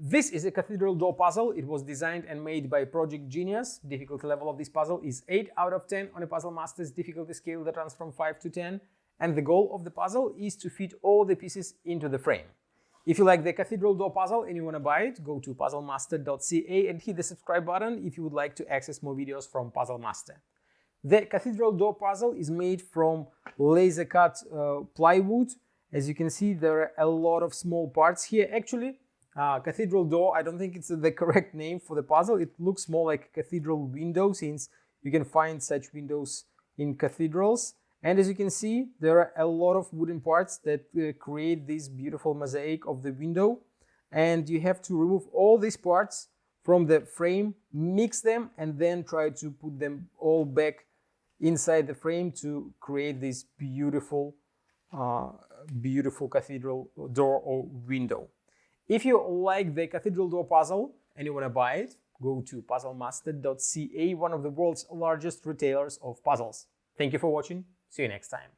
This is a cathedral door puzzle. It was designed and made by Project Genius. Difficulty level of this puzzle is 8 out of 10 on a Puzzle Masters difficulty scale that runs from 5 to 10. And the goal of the puzzle is to fit all the pieces into the frame. If you like the cathedral door puzzle and you want to buy it, go to puzzlemaster.ca and hit the subscribe button if you would like to access more videos from Puzzle Master. The cathedral door puzzle is made from laser cut plywood. As you can see, there are a lot of small parts here. Actually, cathedral door, I don't think it's the correct name for the puzzle. It looks more like a cathedral window, since you can find such windows in cathedrals. And as you can see, there are a lot of wooden parts that create this beautiful mosaic of the window. And you have to remove all these parts from the frame, mix them, and then try to put them all back inside the frame to create this beautiful, beautiful cathedral door or window. If you like the cathedral door puzzle and you want to buy it, go to puzzlemaster.ca, one of the world's largest retailers of puzzles. Thank you for watching. See you next time.